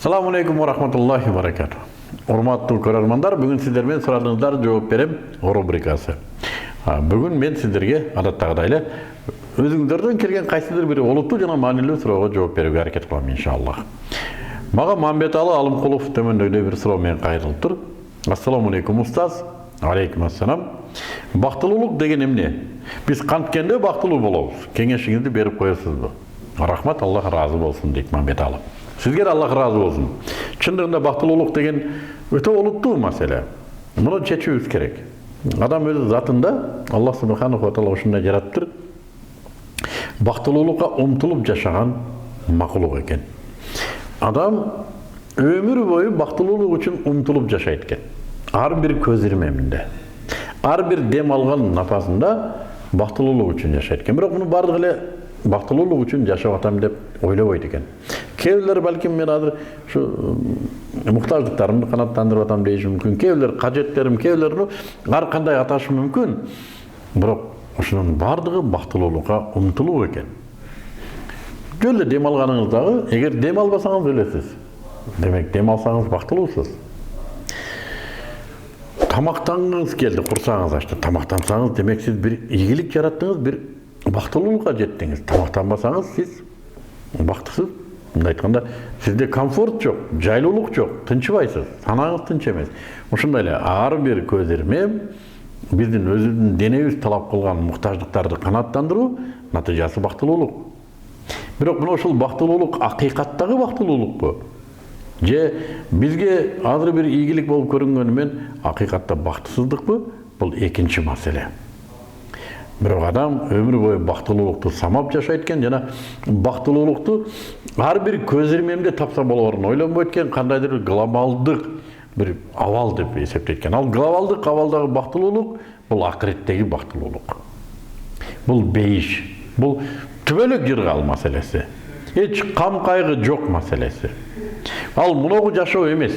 Assalamu alaikum wa rahmatullahi wa barakatuh. Урматтуу көрөрмандар, бүгүн сиздер менен суроолоруңуздарга жооп берем рубрикасы. Бүгүн мен сиздерге адаттагыдай эле өзүңүздөрдөн келген кайсыдыр бир олуттуу жана маанилүү суроого жооп берүүгө аракет кылам иншаллах. Мага Мамбеталы Алымкулов төмөндөгүдөй бир суроо менен кайрылып тур. Ассаламу алейкум устаз. Алейкум ассалам. Бактылуулук деген эмне? Биз канткенде бактылуу болобуз. Кеңешиңизди берип коесузбу? Рахмат, Аллах ыраазы болсун дейт Мамбеталы. Сизге Аллах ыраазы болсун. Чындыгында бактылуулук деген өтө олуттуу маселе. Муну чечүүбүз керек. Адам өз затында Аллах субханаху ва таала ушундай жараттыр. Бактылуулукка умтулуп жашаган макулук экен. Адам өмүр бою бактылуулук үчүн умтулуп жашайт экен. Ар бир көз ирмеминде, ар бир дем алган напасында бактылуулук үчүн жашайт экен. Бирок муну бардыгы эле бактылуулук үчүн жашап атам деп ойлобойт экен. Кээ бирлер балким мен азыр ушу муктаждыктарымды канааттандырып атам дейиши мүмкүн. Кээ бирлер кажеттерим, кээ бирлер ар кандай аташы мүмкүн. Бирок ушунун бардыгы бактылуулукка умтулуу экен. Жөн эле дем алганыңыздагы, эгер дем албасаңыз өлөсүз. Демек, дем алсаңыз бактылуусуз. Тамактангыңыз келди, курсагыңыз ачты. Тамактансаңыз, демек сиз бир ийгилик жараттыңыз, бир бактылуулукка жеттиңиз. Тамактанбасаңыз, сиз бактысыз. Мындай айтканда, сизде комфорт жок, жайлуулук жок, тынчыбайсыз, санаңыз тынч эмес. Ушундай эле ар бир көз ирмем биздин өзүбүздүн денебиз талап кылган муктаждыктарды канааттандыруу натыйжасы бактылуулук. Бирок мына ушул бактылуулук акыйкаттагы бактылуулукпу? Же бизге азыр бир ийгилик болуп көрүнгөнү менен акыйкатта бактысыздыкпы? Бул экинчи маселе. Бирок адам өмүр бою бактылуулукту самап жашайт экен жана бактылуулукту ар бир көз ирмемде тапса болоорун ойлонбойт экен, кандайдыр бир глобалдык бир абал деп эсептейт экен. Ал глобалдык абалдагы бактылуулук бул акыреттеги бактылуулук. Бул бейиш, бул түбөлүк жыргал маселеси. Эч кам кайгы жок маселеси. Ал муногу жашоо эмес.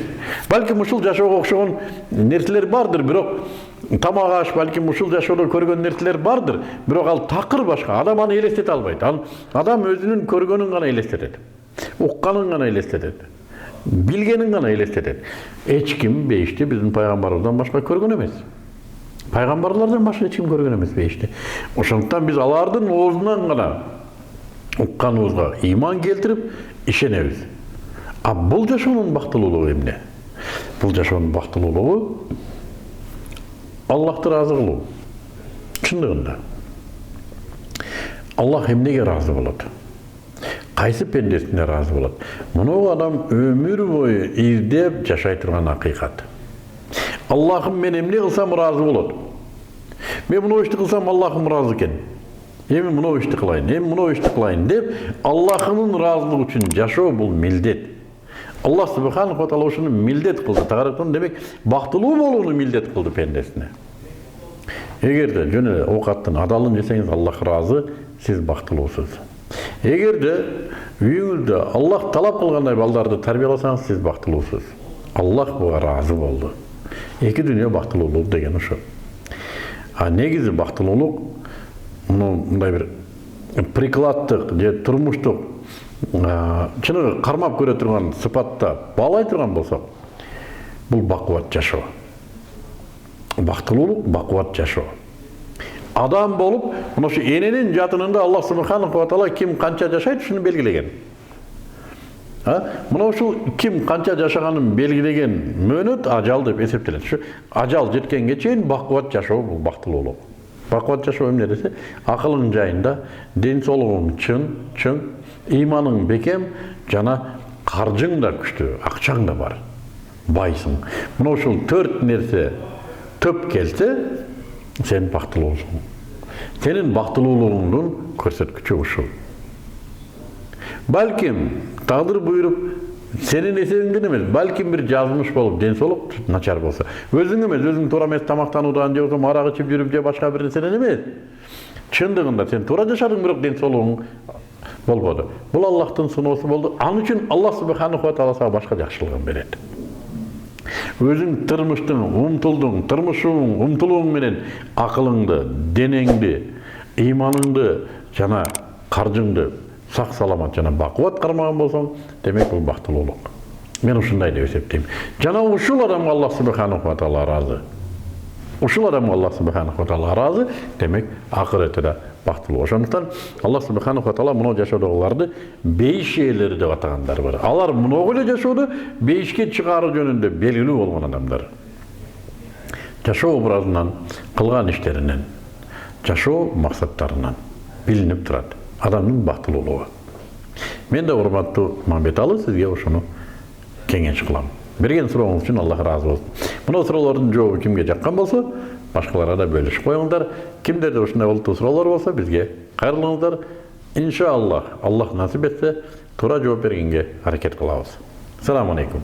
Балким ушул жашоого окшогон нерселер бардыр, бирок тамак аш балким ушул жашоодо көргөн нерселер бардыр, бирок ал такыр башка. Адам аны элестете албайт. Адам өзүнүн көргөнүн гана элестетет. Укканын гана элестетет. Билгенин гана элестетет. Эч ким бейишти биздин пайгамбарыбыздан башка көргөн эмес. Пайгамбарлардан башка эч ким көргөн эмес бейишти. Ошондуктан биз алардын оозунан гана укканыбызга ыйман келтирип ишенебиз. А бул жашоонун бактылуулугу эмне? Бул жашоонун бактылуулугу Аллахты ыраазы кылуу. Чындыгында. Аллах эмнеге ыраазы болот? Кайсы пендесине ыраазы болот? Муну адам өмүр бою издеп жашай турган акыйкат. Аллахым мен эмне кылсам ыраазы болот? Мен муну ишти кылсам Аллахым ыраазы экен. Эми муну ишти кылайын, эми муну ишти кылайын деп Аллахынын ыраазылыгы үчүн жашоо бул милдет. Аллах субханаху ва таала ушуну милдет кылды. Тагырыктан демек бактылуу болууну милдет кылды пендесине. Эгерде жөн эле оокаттын адалын жесеңиз Аллах ыраазы, сиз бактылуусуз. Эгерде үйүңүздө Аллах талап кылгандай балдарды тарбияласаңыз, сиз бактылуусуз. Аллах буга ыраазы болду. Эки дүйнө бактылуулук деген ошо. А негизи бактылуулук мындай бир прикладдык же турмуштук чыныгы кармап көрө турган сыпатта баалай турган болсок, бул бакубат жашоо. Бактылуулук бакубат жашоо. Адам болуп, мына ушу эненин жатынында Аллах субханаху ва таала ким канча жашайт ушуну белгилеген. Мына ушул ким канча жашаганын белгилеген мөөнөт ажал деп эсептелет. Ушу ажал жеткенге чейин бакубат жашоо бул бактылуулук. Бакубат жашоо эмне десе, акылың жайында, ден соолугуң чың, ыйманың бекем, жана каржың да күчтүү, акчаң да бар. Байсың. Мына ушул 4 нерсе төп келсе, сен бактылуусуң. Сенин бактылуулугуңдун көрсөткүчү ушул. Балким тагдыр буйруп сенин эсебиңден эмес, балким бир жазмыш болуп, ден соолук начар болсо, өзүң эмес, өзүң туура эмес тамактануудан же болсо арак ичип жүрүп же башка бир нерседен эмес. Чындыгында сен туура жашадың, бирок ден соолугуң болбоду. Бул Аллахтын сыноосу болду. Ал үчүн Аллах субханаху ва таала сага башка жакшылыгын берет. Өзүң турмуштун умтулдуң, турмушуң умтулууң менен акылыңды, денеңди, ыйманыңды жана каржыңды сак саламат жана бакубат кармаган болсоң, демек бул бактылуулук. Мен ушундай деп эсептейм. Жана ушул адамга Аллах субханаху ва таала ыраазы. Ушул адамга Аллах субханаху ва таала ыраазы, демек акыретте бактылуу. Ошондуктан Аллах субханаху ва таала мына жашоодогуларды бейиш ээлери деп атагандар бар. Алар мынау эле жашоодо бейишке чыгаруу жөнүндө белгилүү болгон адамдар. Жашоо образынан, кылган иштеринен, жашоо максаттарынан билинип турат адамдын бактылуулугу. Мен да урматтуу Мамбеталы сизге ошону кеңеш кылам. Берген сурооңуз үчүн Аллах ыраазы болсун. Мына суроолордун жообу кимге жаккан болсо, башкаларга да бөлүшүп коюңдар. Кимдерде ушундай олуттуу суроолор болсо, бизге кайрылыңыздар. Иншаллах, Аллах насип этсе, туура жооп бергенге аракет кылабыз. Assalamu alaikum.